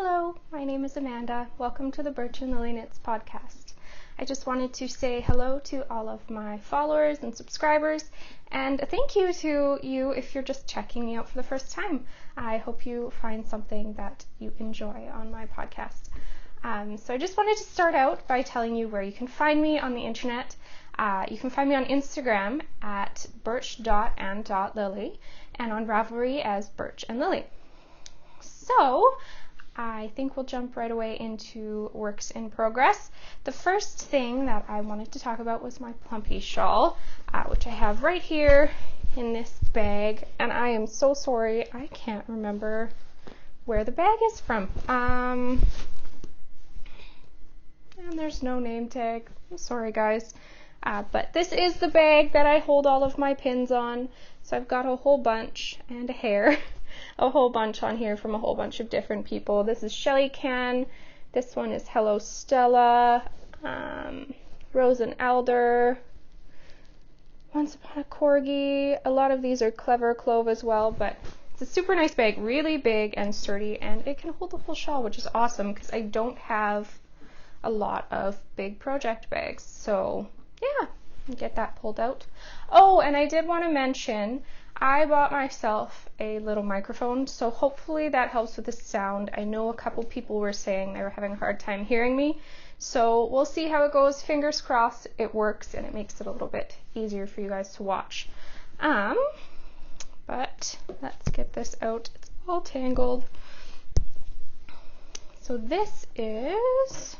Hello, my name is Amanda. Welcome to the Birch and Lily Knits podcast. I just wanted to say hello to all of my followers and subscribers, and a thank you to you if you're just checking me out for the first time. I hope you find something that you enjoy on my podcast. So I just wanted to start out by telling you where you can find me on the internet. You can find me on Instagram at birch.and.lily and on Ravelry as Birch and Lily. So I think we'll jump right away into works in progress. The first thing that I wanted to talk about was my Plumpy Shawl, which I have right here in this bag, and I am so sorry, I can't remember where the bag is from. And there's no name tag. I'm sorry, guys. But this is the bag that I hold all of my pins on. So I've got a whole bunch and a hair. A whole bunch on here from a whole bunch of different people. This is Shelly Can. This one is Hello Stella. Rose and Elder. Once Upon a Corgi. A lot of these are Clever Clove as well, but it's a super nice bag. Really big and sturdy, and it can hold the whole shawl, which is awesome because I don't have a lot of big project bags. So yeah, get that pulled out. Oh, and I did want to mention I bought myself a little microphone, so hopefully that helps with the sound. I know a couple people were saying they were having a hard time hearing me, so we'll see how it goes. Fingers crossed it works and it makes it a little bit easier for you guys to watch. But let's get this out. It's all tangled. So this is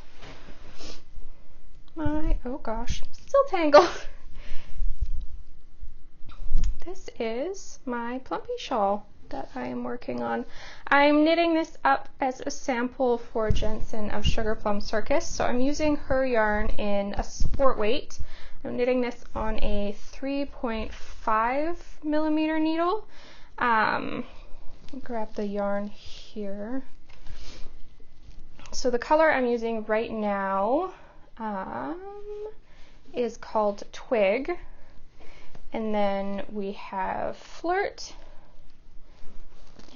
my, oh gosh, still tangled. This is my Plumpy Shawl that I am working on. I'm knitting this up as a sample for Jensen of Sugar Plum Circus, so I'm using her yarn in a sport weight. I'm knitting this on a 3.5 millimeter needle. I'll grab the yarn here. So the color I'm using right now is called Twig. And then we have Flirt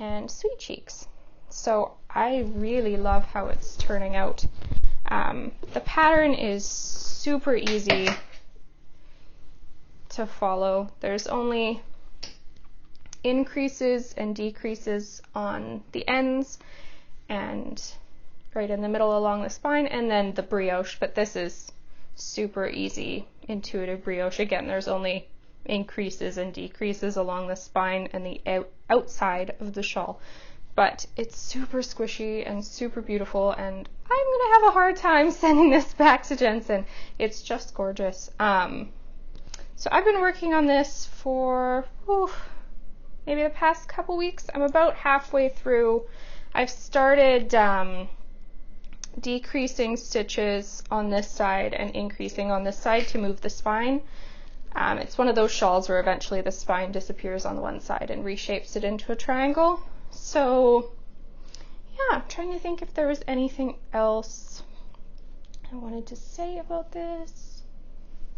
and Sweet Cheeks. So I really love how it's turning out. The pattern is super easy to follow. There's only increases and decreases on the ends and right in the middle along the spine, and then the brioche. But this is super easy, intuitive brioche. Again, there's only increases and decreases along the spine and the outside of the shawl, but it's super squishy and super beautiful, and I'm gonna have a hard time sending this back to Jensen. It's just gorgeous. So I've been working on this for maybe the past couple weeks. I'm about halfway through. I've started decreasing stitches on this side and increasing on this side to move the spine. It's one of those shawls where eventually the spine disappears on the one side and reshapes it into a triangle. So yeah, I'm trying to think if there was anything else I wanted to say about this.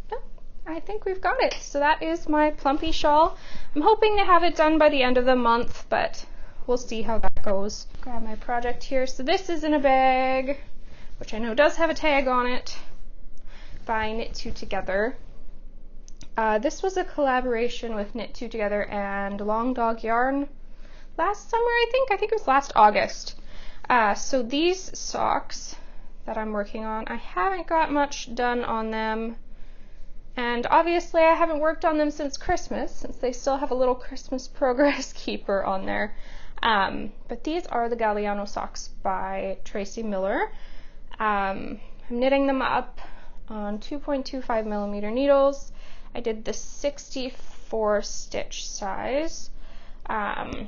No, I think we've got it. So that is my Plumpy Shawl. I'm hoping to have it done by the end of the month, but we'll see how that goes. Grab my project here. So this is in a bag, which I know does have a tag on it, by Knit Two Together. This was a collaboration with Knit Two Together and Long Dog Yarn last summer, I think it was last August. So these socks that I'm working on, I haven't got much done on them, and obviously I haven't worked on them since Christmas, since they still have a little Christmas progress keeper on there. But these are the Galiano Socks by Tracie Millar. I'm knitting them up on 2.25 millimeter needles. I did the 64 stitch size. So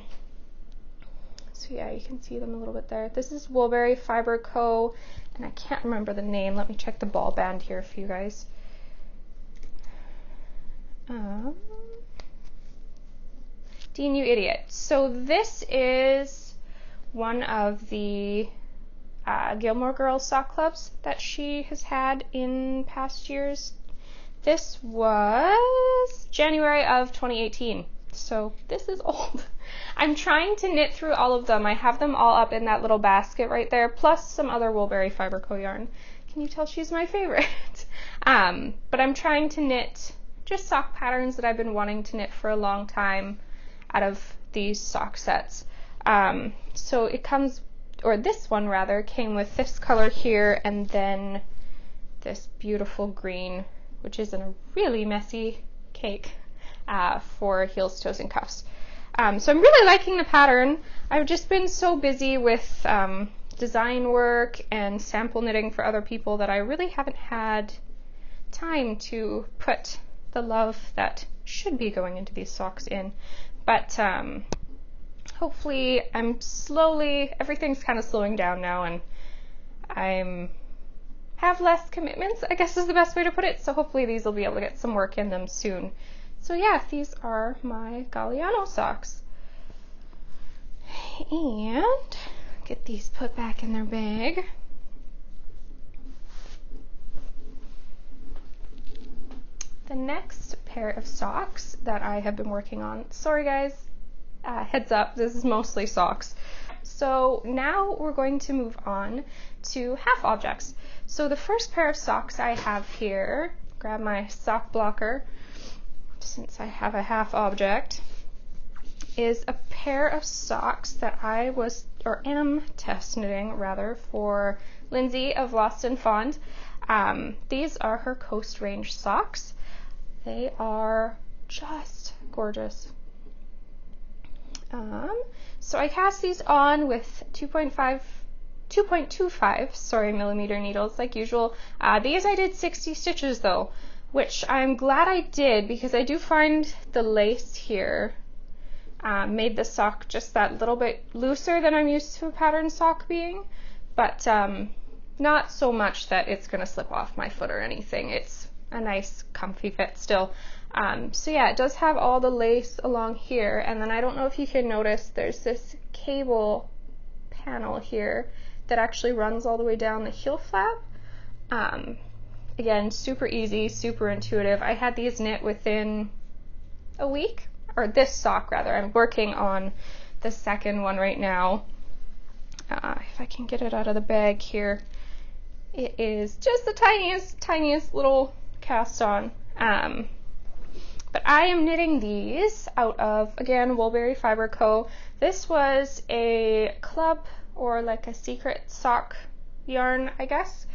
yeah, you can see them a little bit there. This is Woolberry Fiber Co. And I can't remember the name. Let me check the ball band here for you guys. Dean, you idiot. So this is one of the Gilmore Girls sock clubs that she has had in past years. This was January of 2018. So this is old. I'm trying to knit through all of them. I have them all up in that little basket right there, plus some other Woolberry Fiber Co yarn. Can you tell she's my favorite? But I'm trying to knit just sock patterns that I've been wanting to knit for a long time out of these sock sets. So it comes, or this one rather, came with this color here and then this beautiful green, which is in a really messy cake for heels, toes, and cuffs. So I'm really liking the pattern. I've just been so busy with design work and sample knitting for other people that I really haven't had time to put the love that should be going into these socks in. But hopefully everything's kind of slowing down now, and I'm have less commitments, I guess is the best way to put it. So hopefully these will be able to get some work in them soon. So yeah, these are my Galiano socks. And get these put back in their bag. The next pair of socks that I have been working on, sorry guys, heads up, this is mostly socks. So now we're going to move on to half objects. So the first pair of socks I have here, grab my sock blocker, since I have a half object, is a pair of socks that I am test knitting rather for Lindsey of Lost and Fond. These are her Coast Range socks. They are just gorgeous. So I cast these on with 2.25 millimeter needles like usual. These I did 60 stitches though, which I'm glad I did because I do find the lace here made the sock just that little bit looser than I'm used to a pattern sock being, but not so much that it's going to slip off my foot or anything. It's a nice comfy fit still. So yeah, it does have all the lace along here, and then I don't know if you can notice there's this cable panel here that actually runs all the way down the heel flap. Again, super easy, super intuitive. I had these knit within a week, or this sock rather. I'm working on the second one right now. If I can get it out of the bag here. It is just the tiniest little cast on. But I am knitting these out of, again, Woolberry Fiber Co. This was a club or like a secret sock yarn, I guess,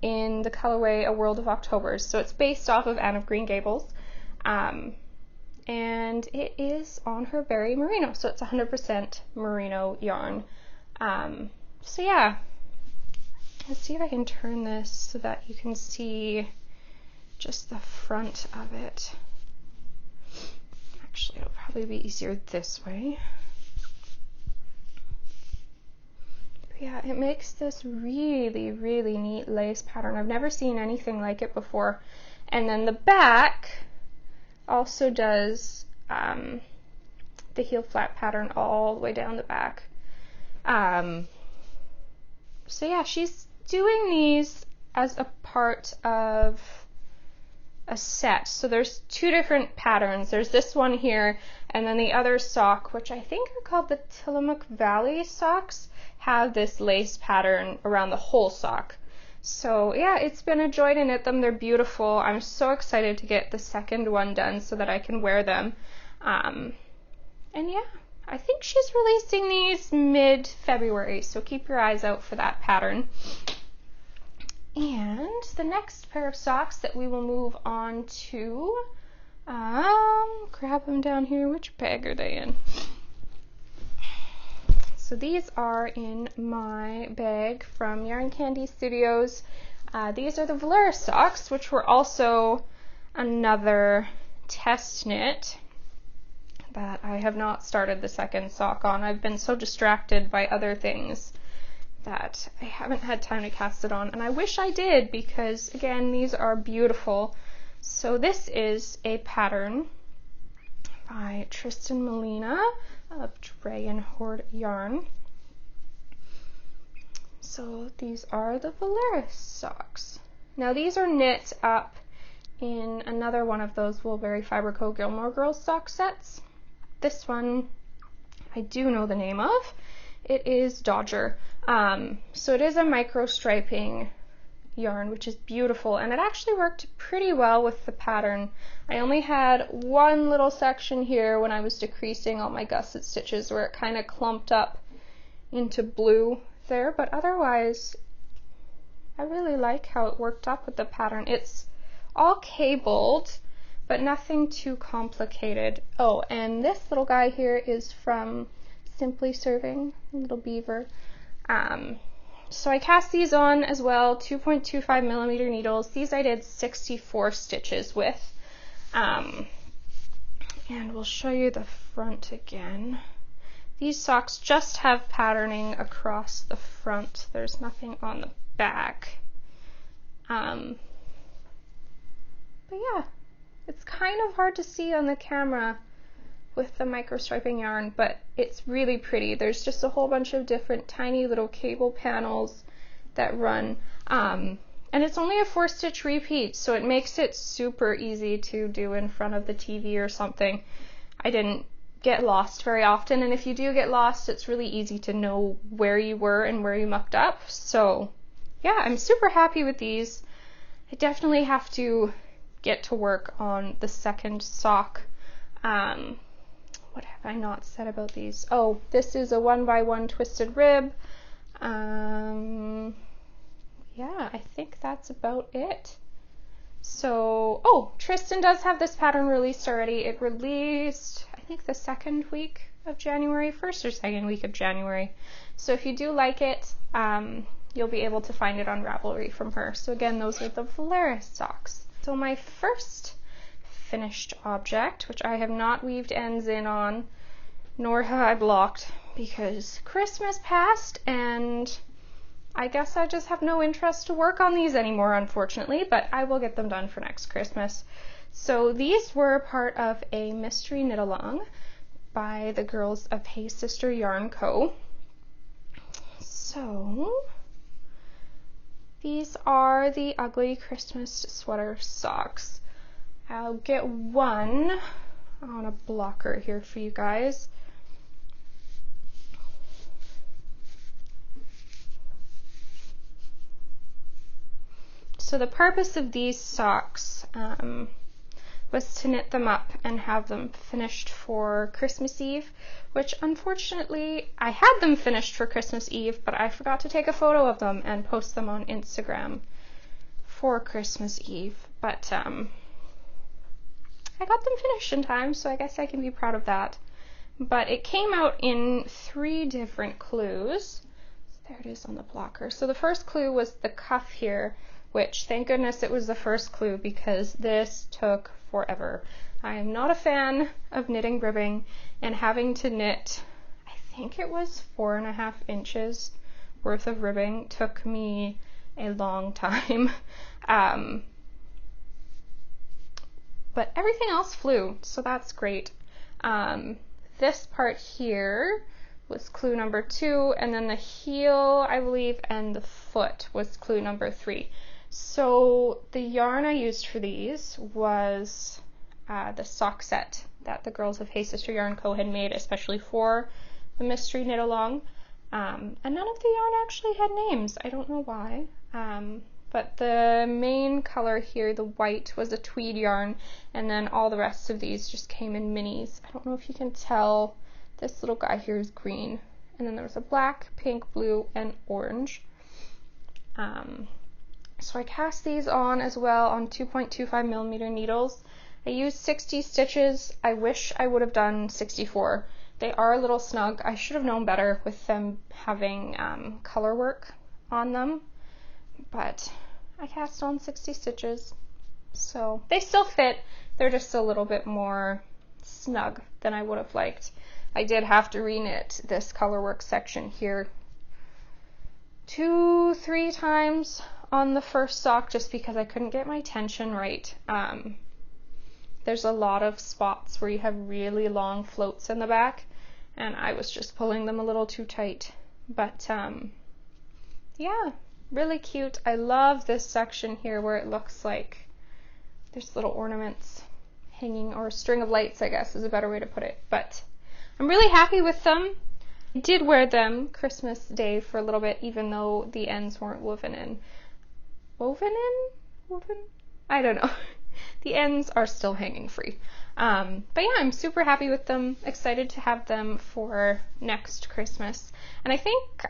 in the colorway A World of Octobers. So it's based off of Anne of Green Gables. And it is on her berry merino, so it's 100% merino yarn. So yeah, let's see if I can turn this so that you can see just the front of it. Actually, it'll probably be easier this way. But yeah, it makes this really, really neat lace pattern. I've never seen anything like it before. And then the back also does the heel flap pattern all the way down the back. So yeah, she's doing these as a part of a set. So there's two different patterns. There's this one here, and then the other sock, which I think are called the Tillamook Valley socks, have this lace pattern around the whole sock. So yeah, it's been a joy to knit them. They're beautiful. I'm so excited to get the second one done so that I can wear them. And yeah, I think she's releasing these mid-February, so keep your eyes out for that pattern. And the next pair of socks that we will move on to, grab them down here. Which bag are they in? So these are in my bag from Yarn Candy Studios. These are the Velaris Socks, which were also another test knit that I have not started the second sock on. I've been so distracted by other things that I haven't had time to cast it on, and I wish I did because, again, these are beautiful. So this is a pattern by Trysten Molina of Dragon Horde Yarn. So these are the Velaris socks. Now these are knit up in another one of those Woolberry Fiber Co. Gilmore Girls sock sets. This one I do know the name of. It is Dodger. So it is a micro striping yarn, which is beautiful, and it actually worked pretty well with the pattern. I only had one little section here when I was decreasing all my gusset stitches where it kind of clumped up into blue there, but otherwise I really like how it worked up with the pattern. It's all cabled, but nothing too complicated. Oh, and this little guy here is from Simply Serving, a little beaver. So I cast these on as well, 2.25 millimeter needles. These I did 64 stitches with. And we'll show you the front again. These socks just have patterning across the front. There's nothing on the back. But yeah, it's kind of hard to see on the camera with the micro striping yarn, but it's really pretty. There's just a whole bunch of different tiny little cable panels that run, and it's only a 4-stitch repeat, so it makes it super easy to do in front of the TV or something. I didn't get lost very often, and if you do get lost, it's really easy to know where you were and where you mucked up. So yeah, I'm super happy with these. I definitely have to get to work on the second sock. What have I not said about these? Oh, this is a 1x1 twisted rib. Yeah, I think that's about it. So, oh, Trysten does have this pattern released already. It released, I think, the second week of January, first or second week of January. So if you do like it, you'll be able to find it on Ravelry from her. So again, those are the Velaris socks. So my first finished object, which I have not weaved ends in on, nor have I blocked, because Christmas passed and I guess I just have no interest to work on these anymore, unfortunately, but I will get them done for next Christmas. So these were part of a mystery knit along by the girls of Hey Sister Yarn Co. So these are the ugly Christmas sweater socks. I'll get one on a blocker here for you guys. So the purpose of these socks was to knit them up and have them finished for Christmas Eve, which unfortunately I had them finished for Christmas Eve, but I forgot to take a photo of them and post them on Instagram for Christmas Eve. But I got them finished in time, so I guess I can be proud of that. But it came out in 3 different clues. So there it is on the blocker. So the first clue was the cuff here, which thank goodness it was the first clue because this took forever. I am not a fan of knitting ribbing, and having to knit, I think it was 4.5 inches worth of ribbing took me a long time. But everything else flew, so that's great. This part here was clue number 2, and then the heel, I believe, and the foot was clue number 3. So the yarn I used for these was the sock set that the girls of Hey Sister Yarn Co. had made especially for the mystery knit along. And none of the yarn actually had names. I don't know why. But the main color here, the white, was a tweed yarn, and then all the rest of these just came in minis. I don't know if you can tell, this little guy here is green, and then there was a black, pink, blue, and orange. So I cast these on as well on 2.25 millimeter needles. I used 60 stitches. I wish I would have done 64. They are a little snug. I should have known better with them having color work on them, but I cast on 60 stitches, so they still fit. They're just a little bit more snug than I would have liked. I did have to reknit this color work section here 2-3 times on the first sock just because I couldn't get my tension right. There's a lot of spots where you have really long floats in the back, and I was just pulling them a little too tight. But yeah, really cute. I love this section here where it looks like there's little ornaments hanging, or a string of lights, I guess is a better way to put it. But I'm really happy with them. I did wear them Christmas Day for a little bit, even though the ends weren't woven in? I don't know. The ends are still hanging free. But yeah, I'm super happy with them. Excited to have them for next Christmas. And I think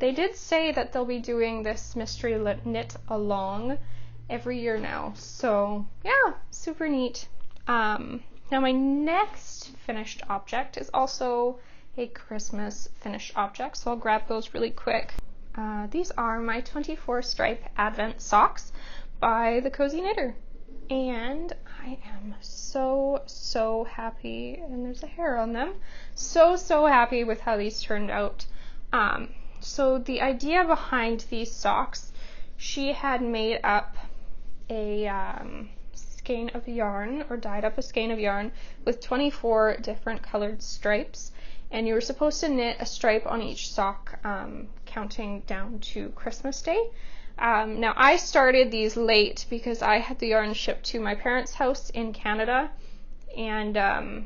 they did say that they'll be doing this mystery knit along every year now. So yeah, super neat. Now my next finished object is also a Christmas finished object, so I'll grab those really quick. These are my 24 stripe Advent socks by the Cozy Knitter. And I am so happy, and there's a hair on them, so happy with how these turned out. So the idea behind these socks, she had made up a skein of yarn, or dyed up a skein of yarn with 24 different colored stripes, and you were supposed to knit a stripe on each sock, counting down to Christmas Day. Now I started these late because I had the yarn shipped to my parents' house in Canada, and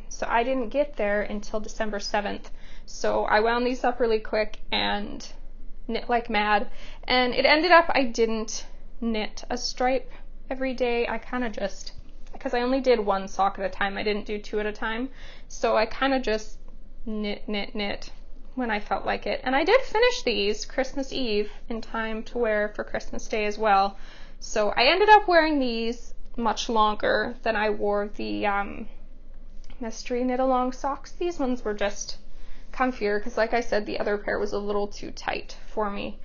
so I didn't get there until December 7th. So I wound these up really quick and knit like mad, and it ended up I didn't knit a stripe every day. I kind of just, because I only did one sock at a time, I didn't do two at a time, so I kind of just knit when I felt like it. And I did finish these Christmas Eve in time to wear for Christmas Day as well. So I ended up wearing these much longer than I wore the mystery knit along socks. These ones were just comfier because, like I said, the other pair was a little too tight for me.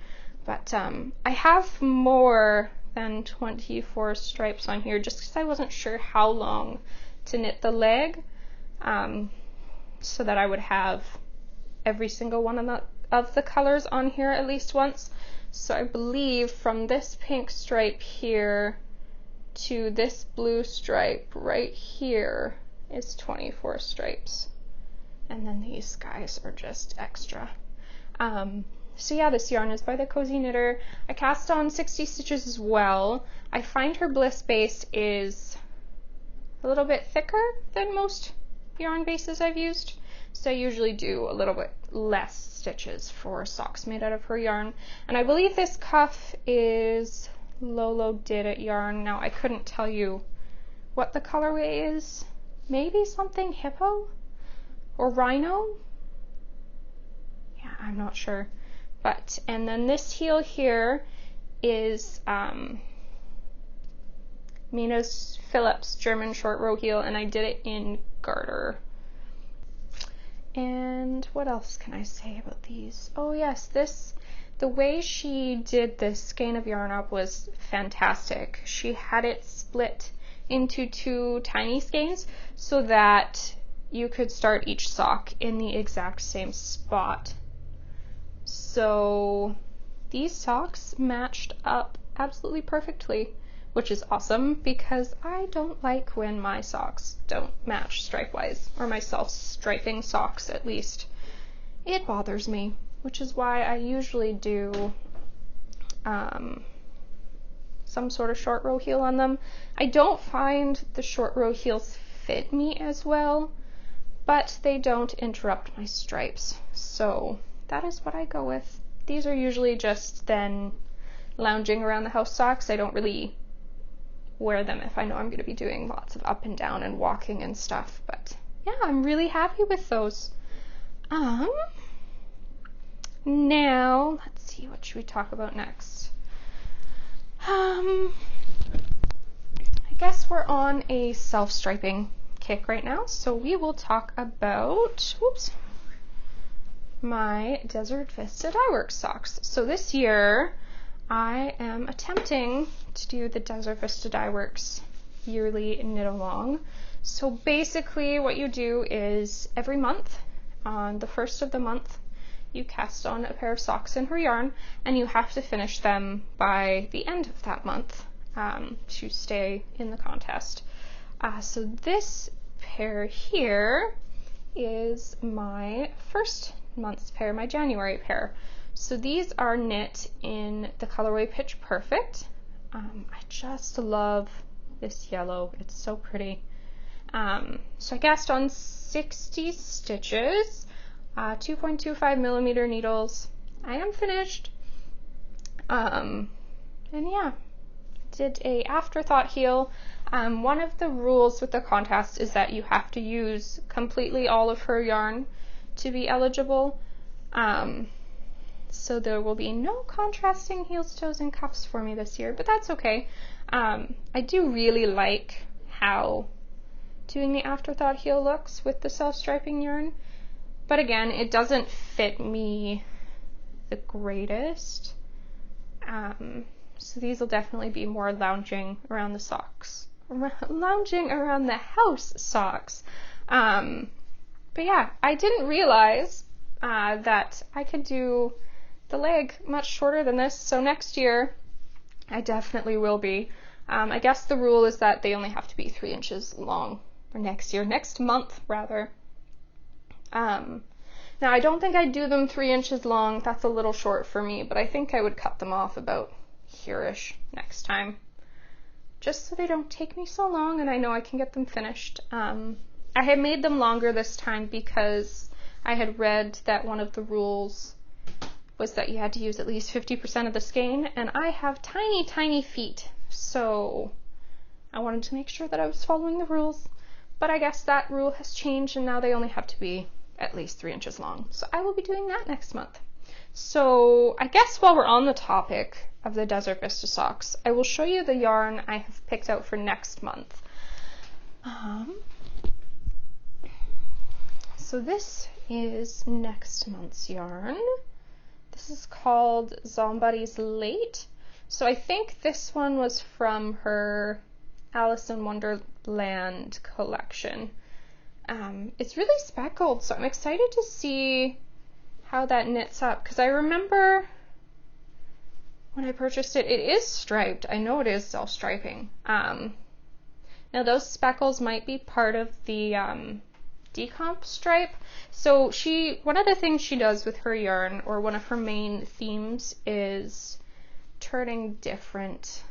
But I have more than 24 stripes on here just because I wasn't sure how long to knit the leg, so that I would have every single one of the colors on here at least once. So I believe from this pink stripe here to this blue stripe right here is 24 stripes. And then these guys are just extra. So yeah, this yarn is by the Cozy Knitter. I cast on 60 stitches as well. I find her bliss base is a little bit thicker than most yarn bases I've used. So I usually do a little bit less stitches for socks made out of her yarn. And I believe this cuff is Lolo Did It yarn. Now I couldn't tell you what the colorway is. Maybe something hippo or rhino? Yeah, I'm not sure. But, and then this heel here is Mina's Phillips German short row heel, and I did it in garter. And what else can I say about these? Oh yes, the way she did this skein of yarn up was fantastic. She had it split into two tiny skeins so that you could start each sock in the exact same spot. So these socks matched up absolutely perfectly, which is awesome because I don't like when my socks don't match stripe-wise, or my self-striping socks at least. It bothers me, which is why I usually do some sort of short row heel on them. I don't find the short row heels fit me as well, but they don't interrupt my stripes. So that is what I go with. These are usually just then lounging around the house socks. I don't really wear them if I know I'm going to be doing lots of up and down and walking and stuff. But yeah, I'm really happy with those. Now, let's see, what should we talk about next? I guess we're on a self-striping kick right now, so we will talk about, my Desert Vista Dye Works socks. So this year, I am attempting to do the Desert Vista Dye Works yearly knit along. So basically what you do is every month, on the first of the month, you cast on a pair of socks in her yarn, and you have to finish them by the end of that month to stay in the contest. So this pair here is my first month's pair, my January pair. So these are knit in the colorway Pitch Perfect. I just love this yellow. It's so pretty. So I cast on 60 stitches, 2.25 millimeter needles. I am finished. And yeah, did a afterthought heel. One of the rules with the contest is that you have to use completely all of her yarn to be eligible. So there will be no contrasting heels, toes, and cuffs for me this year, but that's okay. I do really like how doing the afterthought heel looks with the self-striping yarn, but again, it doesn't fit me the greatest. So these will definitely be more lounging around the socks, lounging around the house socks. But yeah, I didn't realize that I could do the leg much shorter than this, so next year I definitely will be. I guess the rule is that they only have to be 3 inches long, or next month rather. Now I don't think I'd do them 3 inches long, that's a little short for me, but I think I would cut them off about here-ish next time, just so they don't take me so long and I know I can get them finished. I had made them longer this time because I had read that one of the rules was that you had to use at least 50% of the skein, and I have tiny, tiny feet, so I wanted to make sure that I was following the rules. But I guess that rule has changed, and now they only have to be at least 3 inches long. So I will be doing that next month. So I guess while we're on the topic of the Desert Vista socks, I will show you the yarn I have picked out for next month. So this is next month's yarn. This is called Somebody's Late. So I think this one was from her Alice in Wonderland collection. It's really speckled, so I'm excited to see how that knits up, because I remember when I purchased it, it is striped. I know it is self-striping. Now those speckles might be part of the decomp stripe. So one of the things she does with her yarn, or one of her main themes, is turning different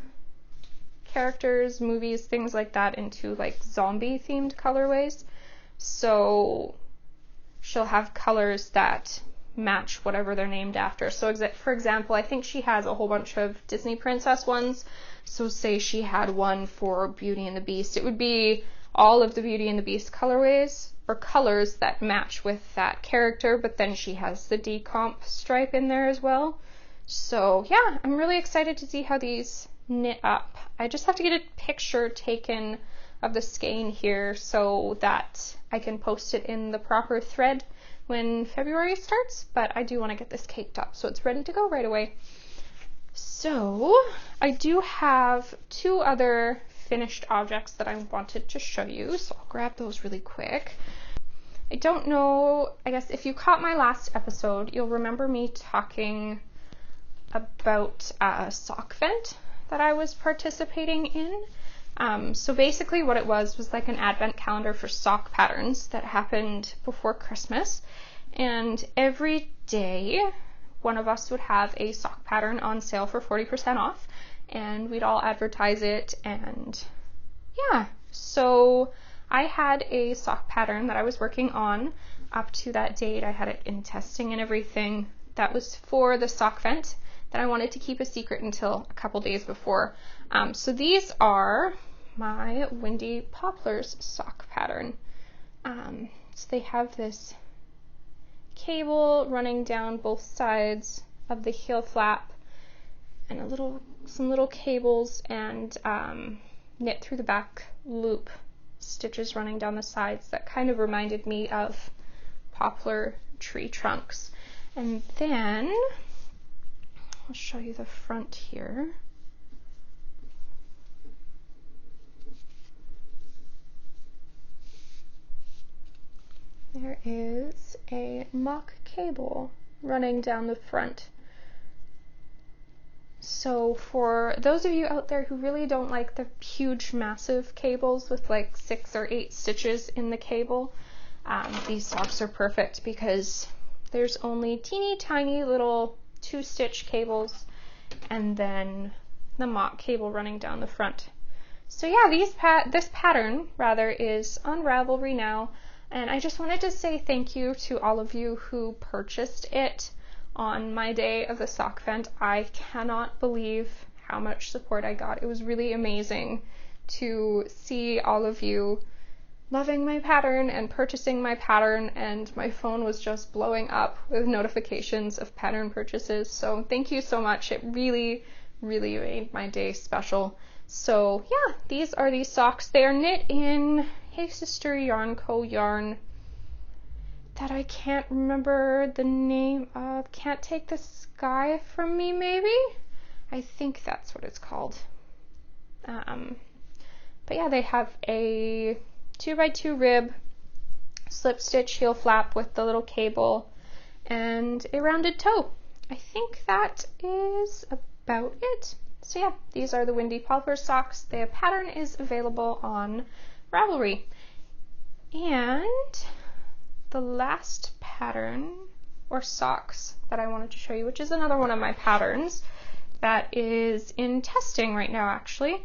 characters, movies, things like that into like zombie themed colorways. So she'll have colors that match whatever they're named after. So for example, I think she has a whole bunch of Disney princess ones. So say she had one for Beauty and the Beast. It would be all of the Beauty and the Beast colorways or colors that match with that character, but then she has the decomp stripe in there as well. So yeah, I'm really excited to see how these knit up. I just have to get a picture taken of the skein here so that I can post it in the proper thread when February starts, but I do want to get this caked up so it's ready to go right away. So I do have 2 other finished objects that I wanted to show you, so I'll grab those really quick. I don't know, I guess if you caught my last episode, you'll remember me talking about a sock vent that I was participating in. So basically what it was like an advent calendar for sock patterns that happened before Christmas, and every day one of us would have a sock pattern on sale for 40% off, and we'd all advertise it. And yeah, so I had a sock pattern that I was working on up to that date. I had it in testing and everything. That was for the sock vent that I wanted to keep a secret until a couple days before. So these are my Wendy Poppplers sock pattern. So they have this cable running down both sides of the heel flap, and some little cables, and knit through the back loop stitches running down the sides that kind of reminded me of poplar tree trunks. And then I'll show you the front here. There is a mock cable running down the front. So for those of you out there who really don't like the huge massive cables with like 6 or 8 stitches in the cable, these socks are perfect because there's only teeny tiny little 2-stitch cables and then the mock cable running down the front. So yeah, this pattern rather is on Ravelry now, and I just wanted to say thank you to all of you who purchased it on my day of the sock event. I cannot believe how much support I got. It was really amazing to see all of you loving my pattern and purchasing my pattern, and my phone was just blowing up with notifications of pattern purchases. So thank you so much. It really, really made my day special. So yeah, these are these socks. They are knit in Hey Sister Yarn Co. yarn that I can't remember the name of. Can't Take the Sky From Me, maybe? I think that's what it's called. But yeah, they have a 2x2 rib, slip stitch heel flap with the little cable, and a rounded toe. I think that is about it. So yeah, these are the Wendy Poppplers socks. The pattern is available on Ravelry. And the last pattern or socks that I wanted to show you, which is another one of my patterns that is in testing right now actually,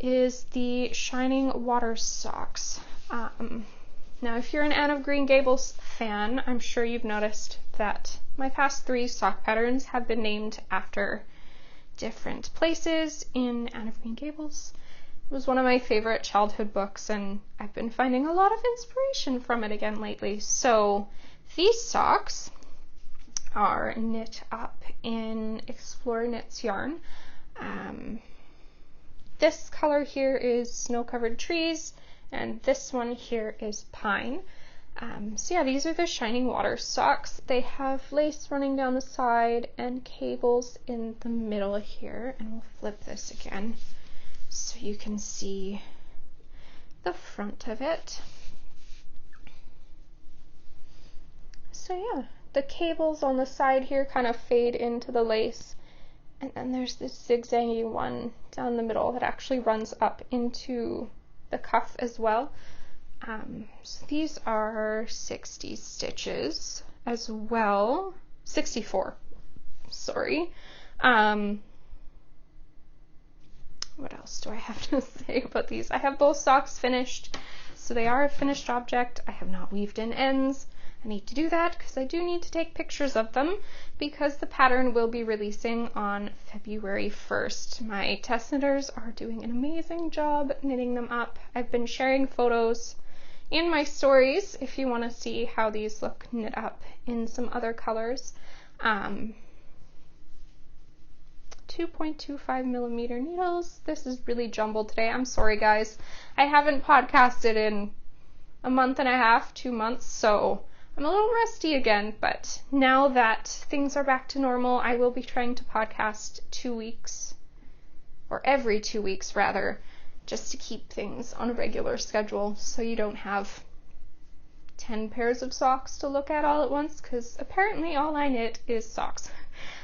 is the Shining Water socks. Now if you're an Anne of Green Gables fan, I'm sure you've noticed that my past 3 sock patterns have been named after different places in Anne of Green Gables. It was one of my favorite childhood books, and I've been finding a lot of inspiration from it again lately. So these socks are knit up in Explore Knits yarn. This color here is Snow Covered Trees, and this one here is Pine. So yeah, these are the Shining Water socks. They have lace running down the side and cables in the middle here, and we'll flip this again so you can see the front of it. So yeah, the cables on the side here kind of fade into the lace, and then there's this zigzaggy one down the middle that actually runs up into the cuff as well. So these are 60 stitches as well. 64, sorry. What else do I have to say about these? I have both socks finished, so they are a finished object. I have not weaved in ends. I need to do that because I do need to take pictures of them, because the pattern will be releasing on February 1st. My test knitters are doing an amazing job knitting them up. I've been sharing photos in my stories if you want to see how these look knit up in some other colors. 2.25 millimeter needles. This is really jumbled today. I'm sorry guys. I haven't podcasted in a month and a half, 2 months, so I'm a little rusty again, but now that things are back to normal, I will be trying to podcast 2 weeks, or every 2 weeks rather, just to keep things on a regular schedule so you don't have 10 pairs of socks to look at all at once, because apparently all I knit is socks.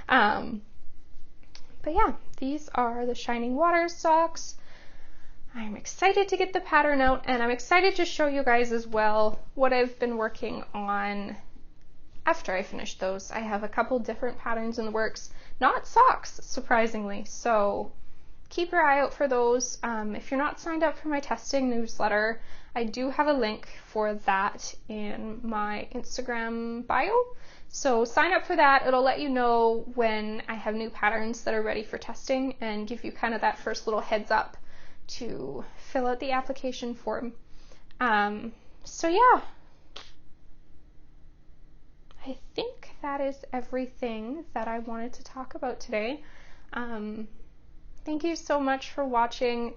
But yeah, these are the Shining Water socks. I'm excited to get the pattern out, and I'm excited to show you guys as well what I've been working on after I finish those. I have a couple different patterns in the works, not socks, surprisingly, so keep your eye out for those. If you're not signed up for my testing newsletter, I do have a link for that in my Instagram bio. So sign up for that. It'll let you know when I have new patterns that are ready for testing and give you kind of that first little heads up to fill out the application form. So yeah, I think that is everything that I wanted to talk about today. Thank you so much for watching.